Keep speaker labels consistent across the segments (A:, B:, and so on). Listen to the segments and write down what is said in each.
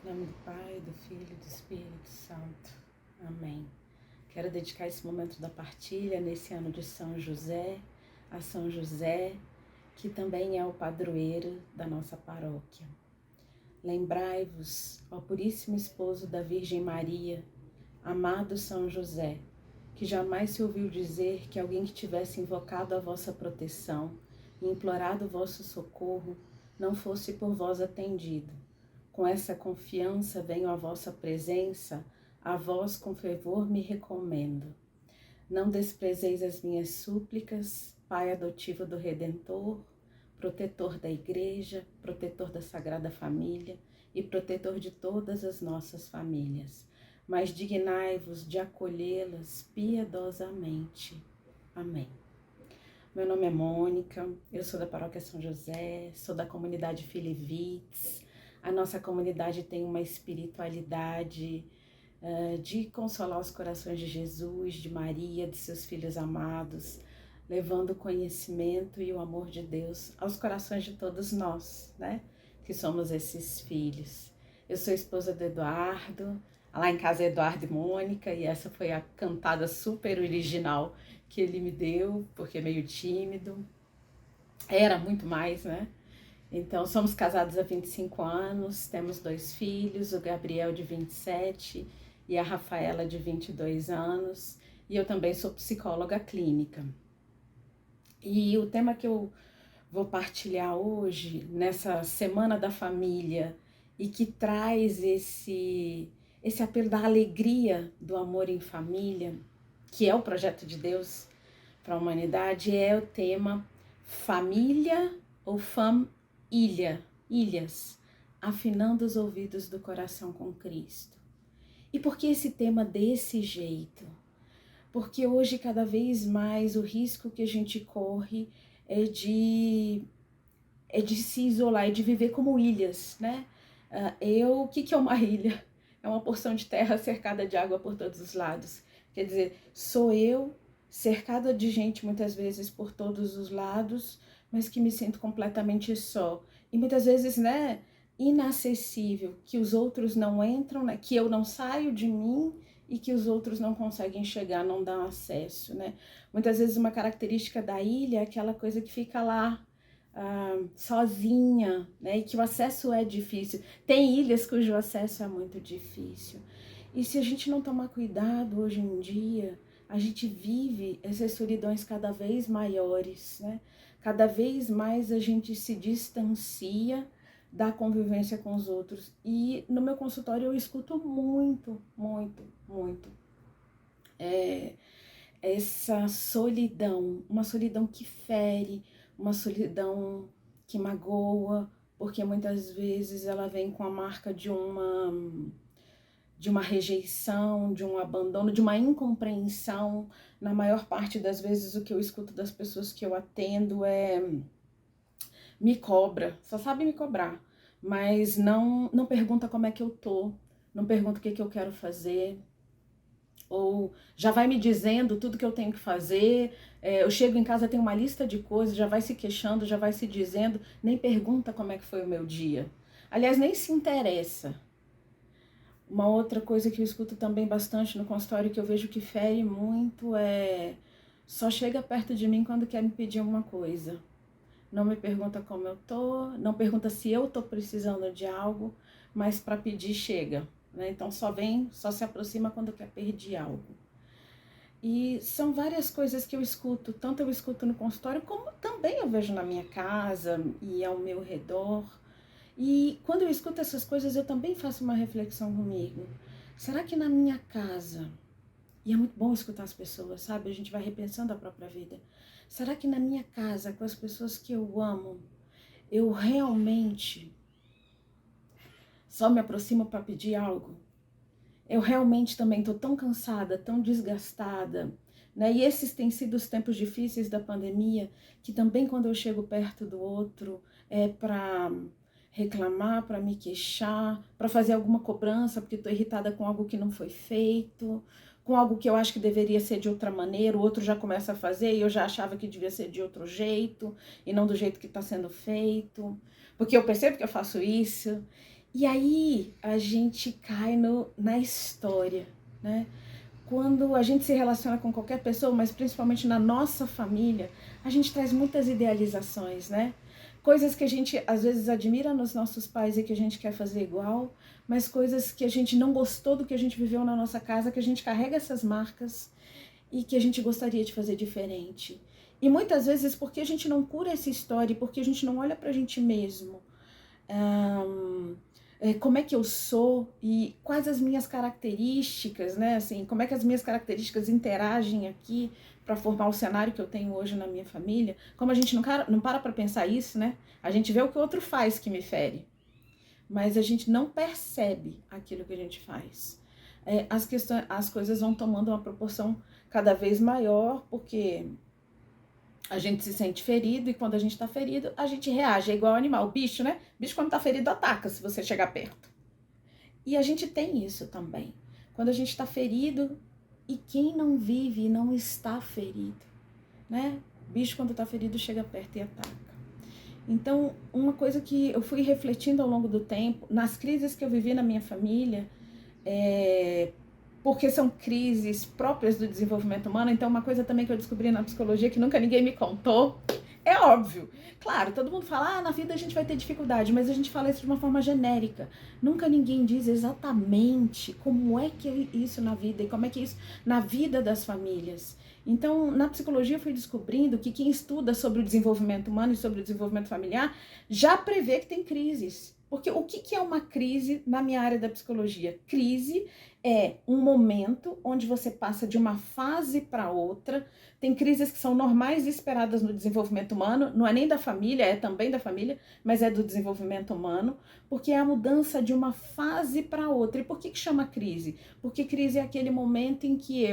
A: Em nome do Pai, do Filho e do Espírito Santo. Amém. Quero dedicar esse momento da partilha nesse ano de São José, a São José, que também é o padroeiro da nossa paróquia. Lembrai-vos, ó Puríssimo Esposo da Virgem Maria, amado São José, que jamais se ouviu dizer que alguém que tivesse invocado a vossa proteção e implorado o vosso socorro não fosse por vós atendido. Com essa confiança venho à vossa presença, a vós com fervor me recomendo. Não desprezeis as minhas súplicas, Pai adotivo do Redentor, protetor da Igreja, protetor da Sagrada Família e protetor de todas as nossas famílias. Mas dignai-vos de acolhê-las piedosamente. Amém. Meu nome é Mônica, eu sou da Paróquia São José, sou da comunidade Filivites. A nossa comunidade tem uma espiritualidade de consolar os corações de Jesus, de Maria, de seus filhos amados, levando o conhecimento e o amor de Deus aos corações de todos nós, né? Que somos esses filhos. Eu sou esposa do Eduardo, lá em casa é Eduardo e Mônica, e essa foi a cantada super original que ele me deu, porque é meio tímido. Era muito mais, né? Então, somos casados há 25 anos, temos 2 filhos, o Gabriel de 27 e a Rafaela de 22 anos, e eu também sou psicóloga clínica. E o tema que eu vou partilhar hoje, nessa Semana da Família, e que traz esse apelo da alegria do amor em família, que é o projeto de Deus para a humanidade, é o tema família ou ilhas, afinando os ouvidos do coração com Cristo. E por que esse tema desse jeito? Porque hoje cada vez mais o risco que a gente corre é de se isolar, é de viver como ilhas, né? O que é uma ilha? É uma porção de terra cercada de água por todos os lados. Quer dizer, sou eu cercada de gente muitas vezes por todos os lados, mas que me sinto completamente só. E muitas vezes, né, inacessível, que os outros não entram, né, que eu não saio de mim e que os outros não conseguem chegar, não dão acesso, né? Muitas vezes uma característica da ilha é aquela coisa que fica lá, sozinha, né? E que o acesso é difícil. Tem ilhas cujo acesso é muito difícil. E se a gente não tomar cuidado hoje em dia, a gente vive essas solidões cada vez maiores, né? Cada vez mais a gente se distancia da convivência com os outros. E no meu consultório eu escuto muito essa solidão, uma solidão que fere, uma solidão que magoa, porque muitas vezes ela vem com a marca de uma rejeição, de um abandono, de uma incompreensão. Na maior parte das vezes o que eu escuto das pessoas que eu atendo é: me cobra, só sabe me cobrar, mas não pergunta como é que eu tô, não pergunta o que eu quero fazer, ou já vai me dizendo tudo que eu tenho que fazer. Eu chego em casa, tenho uma lista de coisas, já vai se queixando, já vai se dizendo, nem pergunta como é que foi o meu dia. Aliás, nem se interessa. Uma outra coisa que eu escuto também bastante no consultório, que eu vejo que fere muito, é: só chega perto de mim quando quer me pedir uma coisa. Não me pergunta como eu tô, não pergunta se eu tô precisando de algo, mas para pedir chega, né? Então só se aproxima quando quer pedir algo. E são várias coisas que eu escuto, tanto eu escuto no consultório, como também eu vejo na minha casa e ao meu redor. E quando eu escuto essas coisas, eu também faço uma reflexão comigo. Será que na minha casa, e é muito bom escutar as pessoas, sabe? A gente vai repensando a própria vida. Será que na minha casa, com as pessoas que eu amo, eu realmente só me aproximo para pedir algo? Eu realmente também estou tão cansada, tão desgastada, né? E esses têm sido os tempos difíceis da pandemia, que também quando eu chego perto do outro é para reclamar, para me queixar, para fazer alguma cobrança, porque estou irritada com algo que não foi feito, com algo que eu acho que deveria ser de outra maneira, o outro já começa a fazer e eu já achava que devia ser de outro jeito, e não do jeito que está sendo feito, porque eu percebo que eu faço isso. E aí a gente cai na história, né? Quando a gente se relaciona com qualquer pessoa, mas principalmente na nossa família, a gente traz muitas idealizações, né? Coisas que a gente às vezes admira nos nossos pais e que a gente quer fazer igual, mas coisas que a gente não gostou do que a gente viveu na nossa casa, que a gente carrega essas marcas e que a gente gostaria de fazer diferente. E muitas vezes porque a gente não cura essa história, porque a gente não olha pra gente mesmo. Como é que eu sou e quais as minhas características, né? Assim, como é que as minhas características interagem aqui para formar o cenário que eu tenho hoje na minha família. Como a gente não para pensar isso, né? A gente vê o que o outro faz que me fere, mas a gente não percebe aquilo que a gente faz. As coisas vão tomando uma proporção cada vez maior, porque a gente se sente ferido e quando a gente tá ferido, a gente reage. É igual animal, o bicho, né? O bicho quando tá ferido ataca se você chegar perto. E a gente tem isso também. Quando a gente tá ferido e quem não vive e não está ferido, né? O bicho quando tá ferido chega perto e ataca. Então, uma coisa que eu fui refletindo ao longo do tempo, nas crises que eu vivi na minha família, porque são crises próprias do desenvolvimento humano. Então, uma coisa também que eu descobri na psicologia que nunca ninguém me contou, é óbvio. Claro, todo mundo fala, na vida a gente vai ter dificuldade, mas a gente fala isso de uma forma genérica. Nunca ninguém diz exatamente como é que é isso na vida e como é que é isso na vida das famílias. Então, na psicologia eu fui descobrindo que quem estuda sobre o desenvolvimento humano e sobre o desenvolvimento familiar já prevê que tem crises. Porque o que é uma crise na minha área da psicologia? Crise é um momento onde você passa de uma fase para outra. Tem crises que são normais e esperadas no desenvolvimento humano, não é nem da família, é também da família, mas é do desenvolvimento humano, porque é a mudança de uma fase para outra. E por que chama crise? Porque crise é aquele momento em que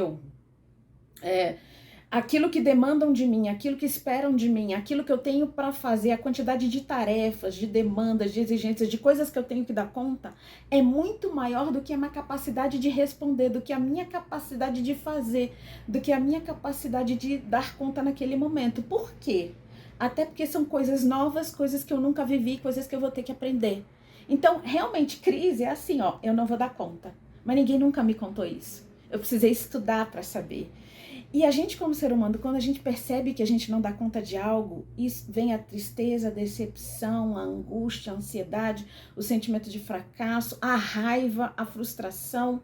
A: aquilo que demandam de mim, aquilo que esperam de mim, aquilo que eu tenho para fazer, a quantidade de tarefas, de demandas, de exigências, de coisas que eu tenho que dar conta, é muito maior do que a minha capacidade de responder, do que a minha capacidade de fazer, do que a minha capacidade de dar conta naquele momento. Por quê? Até porque são coisas novas, coisas que eu nunca vivi, coisas que eu vou ter que aprender. Então, realmente, crise é assim, eu não vou dar conta. Mas ninguém nunca me contou isso. Eu precisei estudar para saber. E a gente, como ser humano, quando a gente percebe que a gente não dá conta de algo, isso vem a tristeza, a decepção, a angústia, a ansiedade, o sentimento de fracasso, a raiva, a frustração.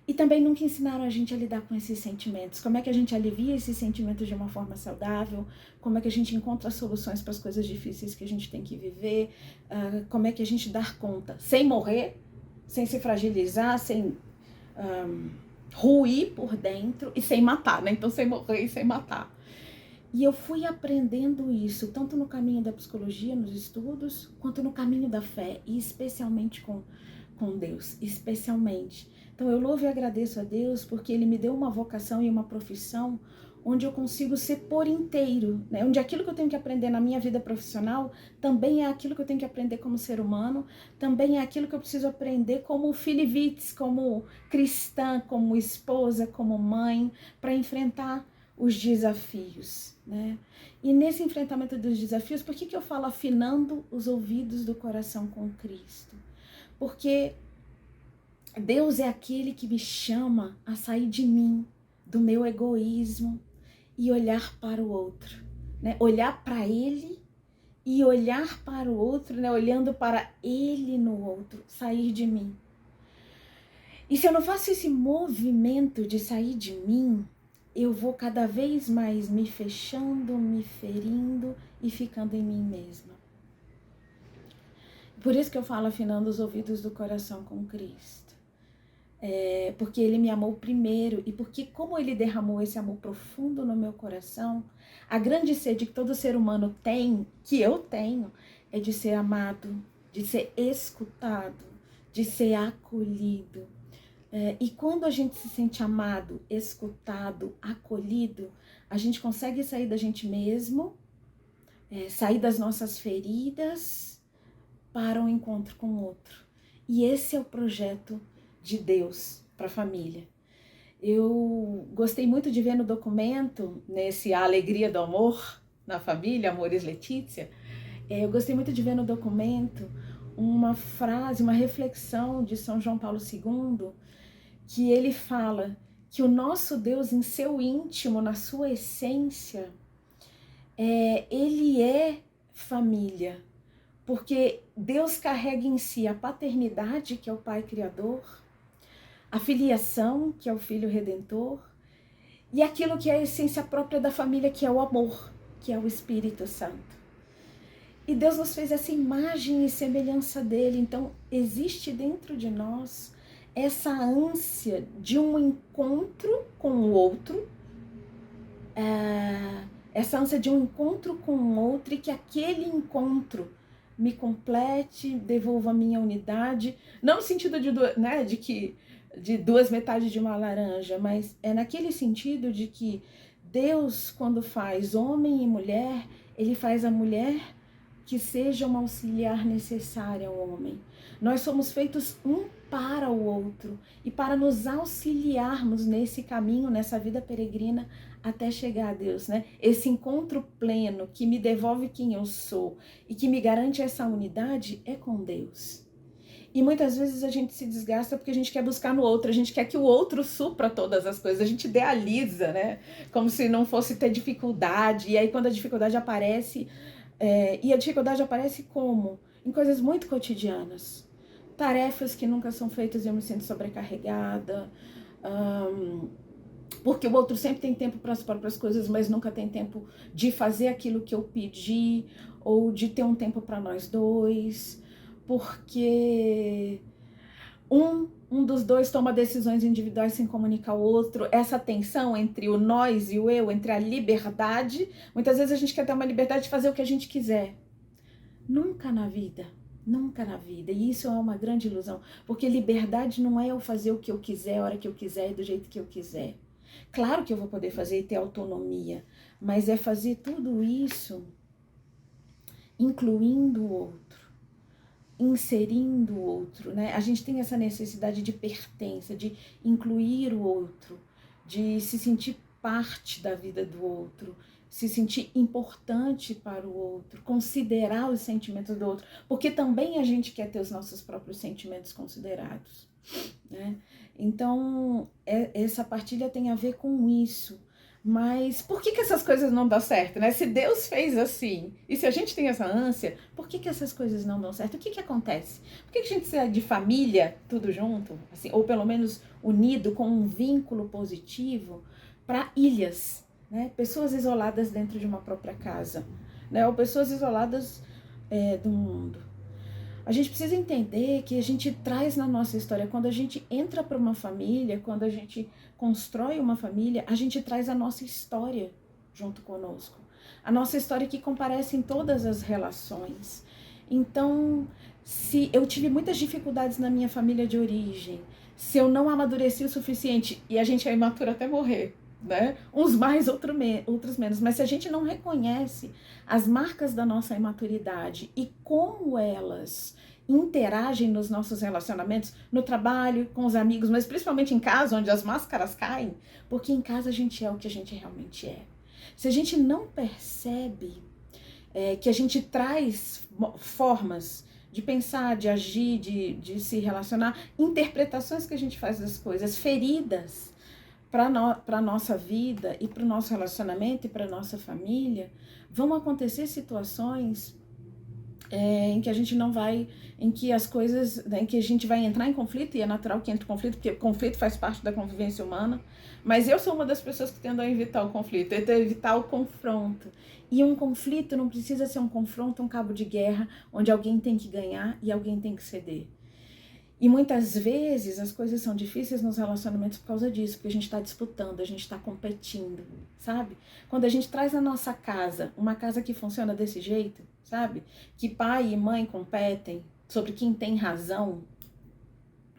A: E também nunca ensinaram a gente a lidar com esses sentimentos. Como é que a gente alivia esses sentimentos de uma forma saudável? Como é que a gente encontra soluções para as coisas difíceis que a gente tem que viver? Como é que a gente dá conta? Sem morrer, sem se fragilizar, sem ruir por dentro e sem matar, né? Então, sem morrer e sem matar. E eu fui aprendendo isso, tanto no caminho da psicologia, nos estudos, quanto no caminho da fé, e especialmente com Deus, especialmente. Então, eu louvo e agradeço a Deus porque Ele me deu uma vocação e uma profissão onde eu consigo ser por inteiro, né? Onde aquilo que eu tenho que aprender na minha vida profissional também é aquilo que eu tenho que aprender como ser humano, também é aquilo que eu preciso aprender como filivitz, como cristã, como esposa, como mãe, para enfrentar os desafios, né? E nesse enfrentamento dos desafios, por que eu falo afinando os ouvidos do coração com Cristo? Porque Deus é aquele que me chama a sair de mim, do meu egoísmo e olhar para o outro, né? Olhar para Ele e olhar para o outro, né? Olhando para Ele no outro, sair de mim. E se eu não faço esse movimento de sair de mim, eu vou cada vez mais me fechando, me ferindo e ficando em mim mesma. Por isso que eu falo afinando os ouvidos do coração com Cristo. Porque Ele me amou primeiro e porque como Ele derramou esse amor profundo no meu coração, a grande sede que todo ser humano tem, que eu tenho, é de ser amado, de ser escutado, de ser acolhido. E quando a gente se sente amado, escutado, acolhido, a gente consegue sair da gente mesmo, sair das nossas feridas para um encontro com o outro. E esse é o projeto de Deus para a família. Eu gostei muito de ver no documento, nesse A Alegria do Amor na Família, Amores Letícia, eu gostei muito de ver no documento uma frase, uma reflexão de São João Paulo II, que ele fala que o nosso Deus, em seu íntimo, na sua essência, ele é família, porque Deus carrega em si a paternidade, que é o Pai Criador, a filiação, que é o Filho Redentor, e aquilo que é a essência própria da família, que é o amor, que é o Espírito Santo. E Deus nos fez essa imagem e semelhança dele, então existe dentro de nós essa ânsia de um encontro com o outro, essa ânsia de um encontro com o outro e que aquele encontro me complete, devolva a minha unidade, não no sentido de duas metades de uma laranja, mas é naquele sentido de que Deus, quando faz homem e mulher, ele faz a mulher que seja uma auxiliar necessária ao homem. Nós somos feitos um para o outro e para nos auxiliarmos nesse caminho, nessa vida peregrina até chegar a Deus, né? Esse encontro pleno que me devolve quem eu sou e que me garante essa unidade é com Deus. E muitas vezes a gente se desgasta porque a gente quer buscar no outro, a gente quer que o outro supra todas as coisas, a gente idealiza, né? Como se não fosse ter dificuldade. E aí quando a dificuldade aparece, e a dificuldade aparece como? Em coisas muito cotidianas. Tarefas que nunca são feitas e eu me sinto sobrecarregada. Porque o outro sempre tem tempo para as próprias coisas, mas nunca tem tempo de fazer aquilo que eu pedi, ou de ter um tempo para nós dois, porque um dos dois toma decisões individuais sem comunicar o outro. Essa tensão entre o nós e o eu, entre a liberdade, muitas vezes a gente quer ter uma liberdade de fazer o que a gente quiser. Nunca na vida, e isso é uma grande ilusão, porque liberdade não é eu fazer o que eu quiser, a hora que eu quiser e do jeito que eu quiser. Claro que eu vou poder fazer e ter autonomia, mas é fazer tudo isso incluindo o outro, inserindo o outro, né? A gente tem essa necessidade de pertença, de incluir o outro, de se sentir parte da vida do outro, se sentir importante para o outro, considerar os sentimentos do outro, porque também a gente quer ter os nossos próprios sentimentos considerados, né? Então, essa partilha tem a ver com isso. Mas por que essas coisas não dão certo, né? Se Deus fez assim, e se a gente tem essa ânsia, por que essas coisas não dão certo? O que acontece? Por que a gente sai de família, tudo junto, assim, ou pelo menos unido com um vínculo positivo, para ilhas, né? Pessoas isoladas dentro de uma própria casa, né? Ou pessoas isoladas do mundo. A gente precisa entender que a gente traz na nossa história, quando a gente entra para uma família, quando a gente constrói uma família, a gente traz a nossa história junto conosco. A nossa história que comparece em todas as relações. Então, se eu tive muitas dificuldades na minha família de origem, se eu não amadureci o suficiente, e a gente é imaturo até morrer, né? Uns mais, outros menos, mas se a gente não reconhece as marcas da nossa imaturidade e como elas interagem nos nossos relacionamentos, no trabalho, com os amigos, mas principalmente em casa, onde as máscaras caem, porque em casa a gente é o que a gente realmente é. Se a gente não percebe que a gente traz formas de pensar, de agir, de se relacionar, interpretações que a gente faz das coisas, feridas para a nossa vida e para o nosso relacionamento e para a nossa família, vão acontecer situações em que a gente não vai, em que as coisas, em que a gente vai entrar em conflito, e é natural que entre conflito, porque conflito faz parte da convivência humana, mas eu sou uma das pessoas que tendo a evitar o conflito, evitar o confronto. E um conflito não precisa ser um confronto, um cabo de guerra, onde alguém tem que ganhar e alguém tem que ceder. E muitas vezes as coisas são difíceis nos relacionamentos por causa disso, porque a gente está disputando, a gente está competindo, sabe? Quando a gente traz na nossa casa, uma casa que funciona desse jeito, sabe? Que pai e mãe competem sobre quem tem razão,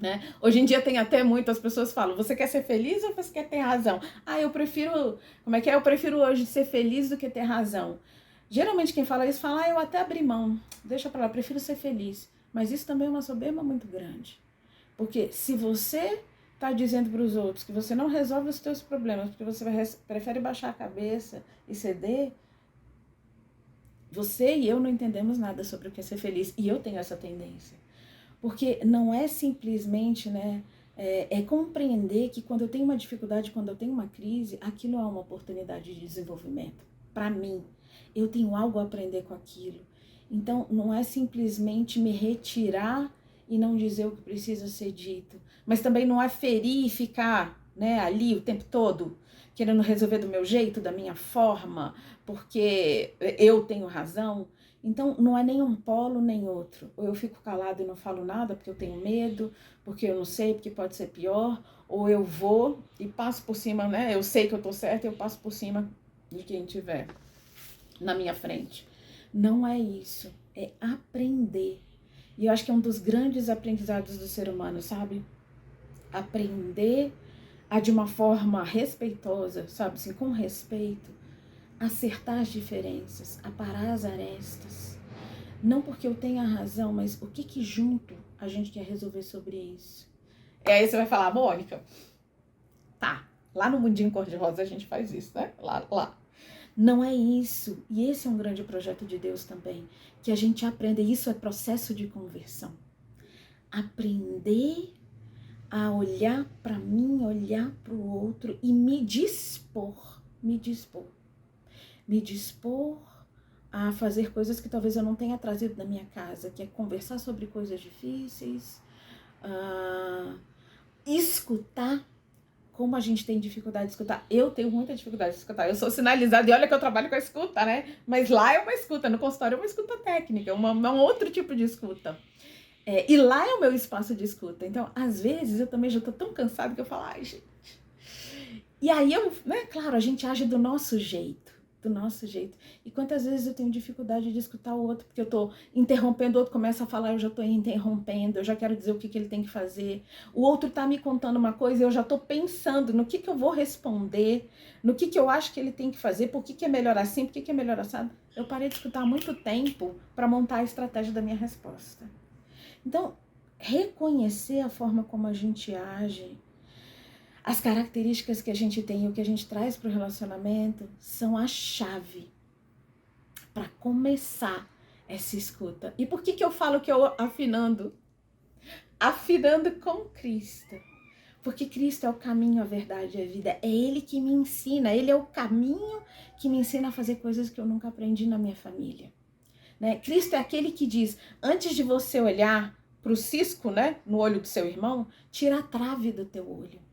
A: né? Hoje em dia tem até muitas pessoas que falam, você quer ser feliz ou você quer ter razão? Eu prefiro, eu prefiro hoje ser feliz do que ter razão. Geralmente quem fala isso fala, eu até abri mão, deixa pra lá, prefiro ser feliz. Mas isso também é uma soberba muito grande. Porque se você está dizendo para os outros que você não resolve os seus problemas, porque você prefere baixar a cabeça e ceder, Você e eu não entendemos nada sobre o que é ser feliz. E eu tenho essa tendência. Porque não é simplesmente, né, é compreender que quando eu tenho uma dificuldade, quando eu tenho uma crise, aquilo é uma oportunidade de desenvolvimento. Para mim, eu tenho algo a aprender com aquilo. Então, não é simplesmente me retirar e não dizer o que precisa ser dito. Mas também não é ferir e ficar, né, ali o tempo todo, querendo resolver do meu jeito, da minha forma, porque eu tenho razão. Então, não é nem um polo nem outro. Ou eu fico calado e não falo nada porque eu tenho medo, porque eu não sei, porque pode ser pior. Ou eu vou e passo por cima, né? Eu sei que eu tô certa e eu passo por cima de quem tiver na minha frente. Não é isso. É aprender. E eu acho que é um dos grandes aprendizados do ser humano, sabe? Aprender a, de uma forma respeitosa, sabe? Assim, com respeito, acertar as diferenças, aparar as arestas. Não porque eu tenha razão, mas o que junto a gente quer resolver sobre isso? E aí você vai falar, Mônica, tá, lá no Mundinho Cor-de-Rosa a gente faz isso, né? Lá. Não é isso. E esse é um grande projeto de Deus também, que a gente aprenda. Isso é processo de conversão. Aprender a olhar para mim, olhar para o outro e me dispor a fazer coisas que talvez eu não tenha trazido da minha casa, que é conversar sobre coisas difíceis, escutar, como a gente tem dificuldade de escutar. Eu tenho muita dificuldade de escutar. Eu sou sinalizada e olha que eu trabalho com a escuta, né? Mas lá é uma escuta, no consultório é uma escuta técnica, um outro tipo de escuta. E lá é o meu espaço de escuta. Então, às vezes, eu também já tô tão cansada que eu falo, ai, gente. E aí, né, claro, a gente age do nosso jeito. E quantas vezes eu tenho dificuldade de escutar o outro, porque eu tô interrompendo, o outro começa a falar, eu já tô interrompendo, eu já quero dizer o que ele tem que fazer. O outro tá me contando uma coisa e eu já tô pensando no que eu vou responder, no que eu acho que ele tem que fazer, por que é melhor assim, por que é melhor assado. Eu parei de escutar há muito tempo para montar a estratégia da minha resposta. Então, reconhecer a forma como a gente age, as características que a gente tem e o que a gente traz para o relacionamento são a chave para começar essa escuta. E por que eu falo que eu afinando? Afinando com Cristo. Porque Cristo é o caminho, a verdade e a vida. É Ele que me ensina. Ele é o caminho que me ensina a fazer coisas que eu nunca aprendi na minha família. Né? Cristo é aquele que diz, antes de você olhar para o cisco, né, no olho do seu irmão, tira a trave do teu olho.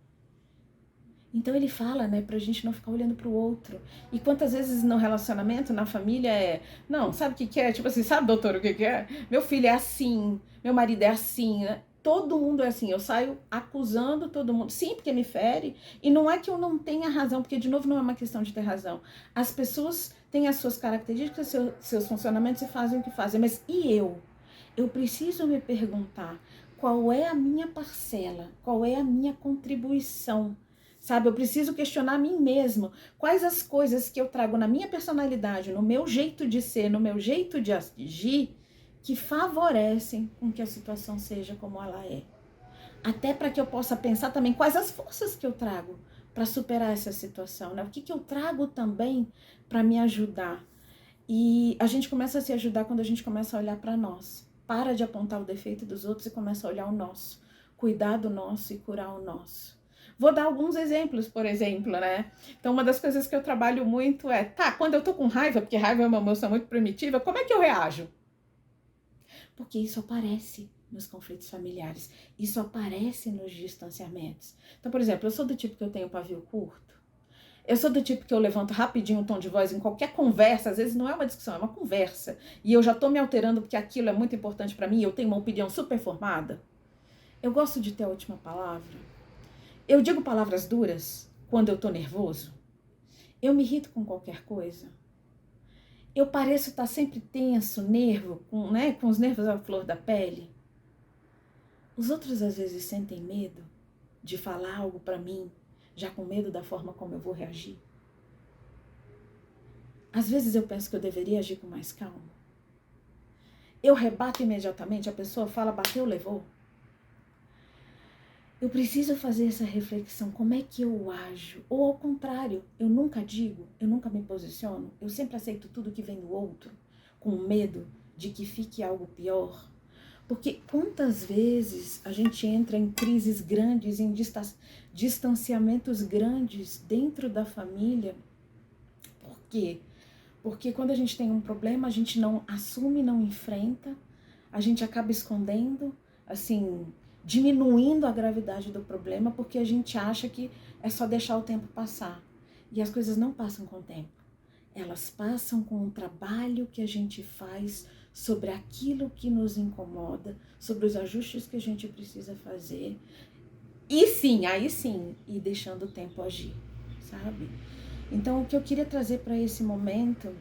A: Então ele fala, né, pra gente não ficar olhando pro outro. E quantas vezes no relacionamento, na família não, sabe o que é? Tipo assim, sabe, doutor, o que é? Meu filho é assim, meu marido é assim, né? Todo mundo é assim, eu saio acusando todo mundo, sim, porque me fere, e não é que eu não tenha razão, porque de novo não é uma questão de ter razão. As pessoas têm as suas características, seus funcionamentos e fazem o que fazem, mas e eu? Eu preciso me perguntar qual é a minha parcela, qual é a minha contribuição. Sabe, eu preciso questionar a mim mesmo. Quais as coisas que eu trago na minha personalidade, no meu jeito de ser, no meu jeito de agir, que favorecem com que a situação seja como ela é. Até para que eu possa pensar também quais as forças que eu trago para superar essa situação, né? O que eu trago também para me ajudar. E a gente começa a se ajudar quando a gente começa a olhar para nós. Para de apontar o defeito dos outros e começa a olhar o nosso. Cuidar do nosso e curar o nosso. Vou dar alguns exemplos, por exemplo, né? Então, uma das coisas que eu trabalho muito é, quando eu tô com raiva, porque raiva é uma emoção muito primitiva, como é que eu reajo? Porque isso aparece nos conflitos familiares, isso aparece nos distanciamentos. Então, por exemplo, eu sou do tipo que eu tenho pavio curto, eu sou do tipo que eu levanto rapidinho o tom de voz em qualquer conversa, às vezes não é uma discussão, é uma conversa, e eu já tô me alterando porque aquilo é muito importante para mim, eu tenho uma opinião super formada. Eu gosto de ter a última palavra. Eu digo palavras duras quando eu tô nervoso. Eu me irrito com qualquer coisa. Eu pareço estar sempre tenso, nervo, com os nervos à flor da pele. Os outros às vezes sentem medo de falar algo para mim, já com medo da forma como eu vou reagir. Às vezes eu penso que eu deveria agir com mais calma. Eu rebato imediatamente, a pessoa fala, bateu, levou. Eu preciso fazer essa reflexão, como é que eu ajo? Ou ao contrário, eu nunca digo, eu nunca me posiciono, eu sempre aceito tudo que vem do outro. com medo de que fique algo pior? Porque quantas vezes a gente entra em crises grandes, em distanciamentos grandes dentro da família? Por quê? Porque quando a gente tem um problema, a gente não assume, não enfrenta, a gente acaba escondendo, assim, diminuindo a gravidade do problema, porque a gente acha que é só deixar o tempo passar. E as coisas não passam com o tempo. Elas passam com o trabalho que a gente faz sobre aquilo que nos incomoda, sobre os ajustes que a gente precisa fazer. E sim, aí sim, e deixando o tempo agir, sabe? Então, o que eu queria trazer para esse momento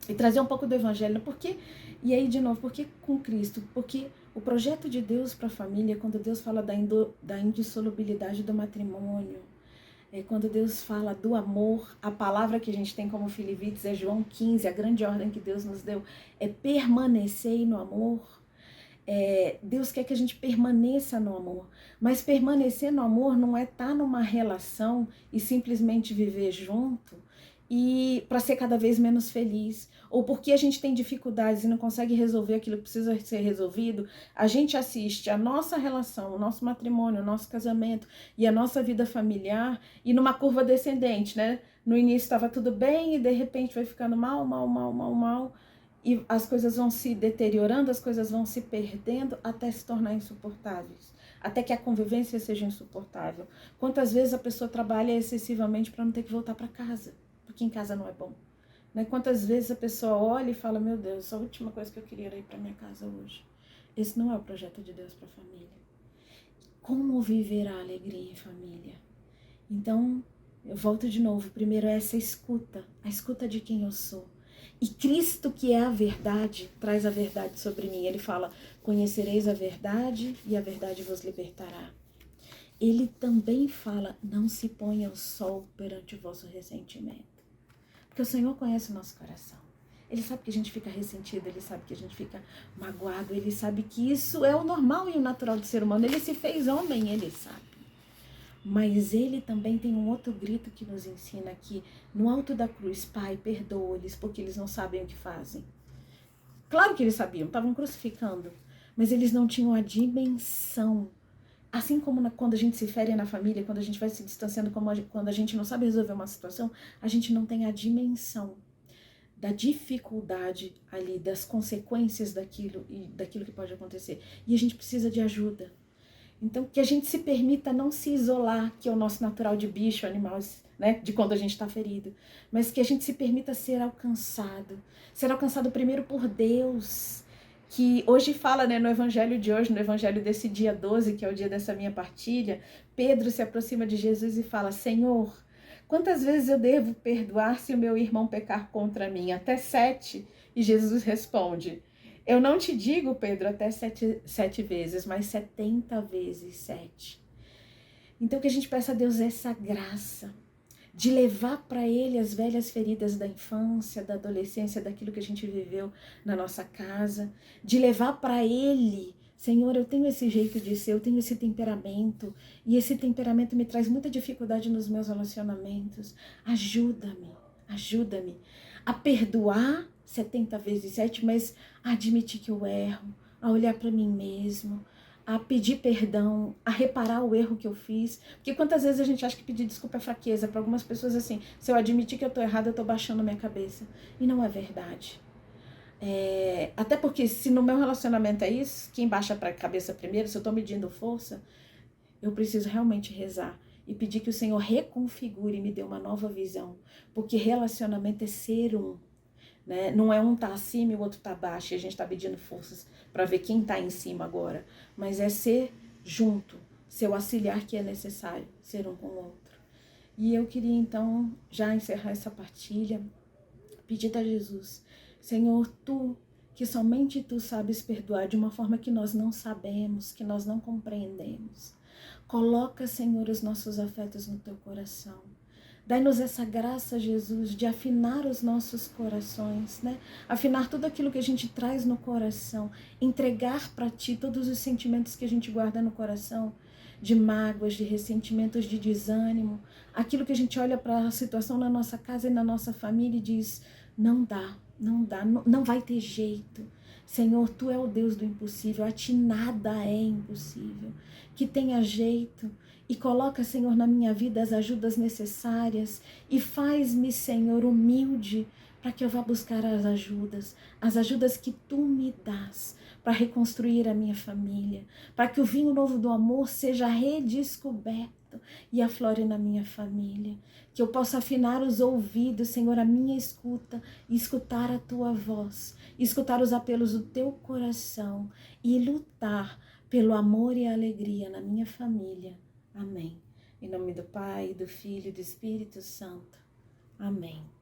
A: e trazer um pouco do evangelho, porque, e aí de novo, porque com Cristo? Porque o projeto de Deus para a família, quando Deus fala da indissolubilidade do matrimônio, quando Deus fala do amor, a palavra que a gente tem como Filipites é João 15, a grande ordem que Deus nos deu é permanecer no amor. Deus quer que a gente permaneça no amor, mas permanecer no amor não é estar numa relação e simplesmente viver junto e para ser cada vez menos feliz, ou porque a gente tem dificuldades e não consegue resolver aquilo que precisa ser resolvido, a gente assiste a nossa relação, o nosso matrimônio, o nosso casamento e a nossa vida familiar e numa curva descendente, né? No início estava tudo bem e de repente vai ficando mal, e as coisas vão se deteriorando, as coisas vão se perdendo até se tornar insuportáveis, até que a convivência seja insuportável. Quantas vezes a pessoa trabalha excessivamente para não ter que voltar para casa, porque em casa não é bom, né? Quantas vezes a pessoa olha e fala, meu Deus, a última coisa que eu queria era ir para minha casa hoje. Esse não é o projeto de Deus para a família. Como viver a alegria em família? Então, eu volto de novo, primeiro essa escuta, a escuta de quem eu sou. E Cristo, que é a verdade, traz a verdade sobre mim. Ele fala, conhecereis a verdade e a verdade vos libertará. Ele também fala, não se ponha o sol perante o vosso ressentimento. Porque o Senhor conhece o nosso coração. Ele sabe que a gente fica ressentido, ele sabe que a gente fica magoado, ele sabe que isso é o normal e o natural do ser humano. Ele se fez homem, ele sabe. Mas ele também tem um outro grito que nos ensina aqui, no alto da cruz, Pai, perdoa-lhes, porque eles não sabem o que fazem. Claro que eles sabiam, estavam crucificando, mas eles não tinham a dimensão. Assim como quando a gente se fere na família, quando a gente vai se distanciando, quando a gente não sabe resolver uma situação, a gente não tem a dimensão da dificuldade ali, das consequências daquilo e daquilo que pode acontecer. E a gente precisa de ajuda. Então, que a gente se permita não se isolar, que é o nosso natural de bicho, animal, né, de quando a gente está ferido, mas que a gente se permita ser alcançado primeiro por Deus, que hoje fala, né, no evangelho de hoje, no evangelho desse dia 12, que é o dia dessa minha partilha, Pedro se aproxima de Jesus e fala, Senhor, quantas vezes eu devo perdoar se o meu irmão pecar contra mim? Até 7? E Jesus responde, eu não te digo, Pedro, até 7 vezes, mas 70 vezes 7. Então que a gente peça a Deus essa graça de levar para Ele as velhas feridas da infância, da adolescência, daquilo que a gente viveu na nossa casa, de levar para Ele, Senhor, eu tenho esse jeito de ser, eu tenho esse temperamento, e esse temperamento me traz muita dificuldade nos meus relacionamentos. Ajuda-me a perdoar 70 vezes 7, mas a admitir que eu erro, a olhar para mim mesmo, a pedir perdão, a reparar o erro que eu fiz. Porque quantas vezes a gente acha que pedir desculpa é fraqueza? Para algumas pessoas, assim, se eu admitir que eu tô errada, eu tô baixando minha cabeça. E não é verdade. Até porque se no meu relacionamento é isso, quem baixa pra cabeça primeiro, se eu tô medindo força, eu preciso realmente rezar e pedir que o Senhor reconfigure e me dê uma nova visão. Porque relacionamento é ser um. Né? Não é um tá acima e o outro tá abaixo, e a gente tá medindo forças para ver quem tá em cima agora, mas é ser junto, ser o auxiliar que é necessário, ser um com o outro. E eu queria então já encerrar essa partilha, pedir a Jesus, Senhor, Tu, que somente Tu sabes perdoar de uma forma que nós não sabemos, que nós não compreendemos. Coloca, Senhor, os nossos afetos no Teu coração. Dai-nos essa graça, Jesus, de afinar os nossos corações, né? Afinar tudo aquilo que a gente traz no coração, entregar para Ti todos os sentimentos que a gente guarda no coração, de mágoas, de ressentimentos, de desânimo, aquilo que a gente olha para a situação na nossa casa e na nossa família e diz, não dá, Não dá, não vai ter jeito. Senhor, Tu é o Deus do impossível, a Ti nada é impossível. Que tenha jeito e coloca, Senhor, na minha vida as ajudas necessárias e faz-me, Senhor, humilde para que eu vá buscar as ajudas que Tu me dás para reconstruir a minha família, para que o vinho novo do amor seja redescoberto e aflore na minha família. Que eu possa afinar os ouvidos, Senhor, a minha escuta e escutar a Tua voz, escutar os apelos do Teu coração e lutar pelo amor e a alegria na minha família. Amém. Em nome do Pai, do Filho e do Espírito Santo. Amém.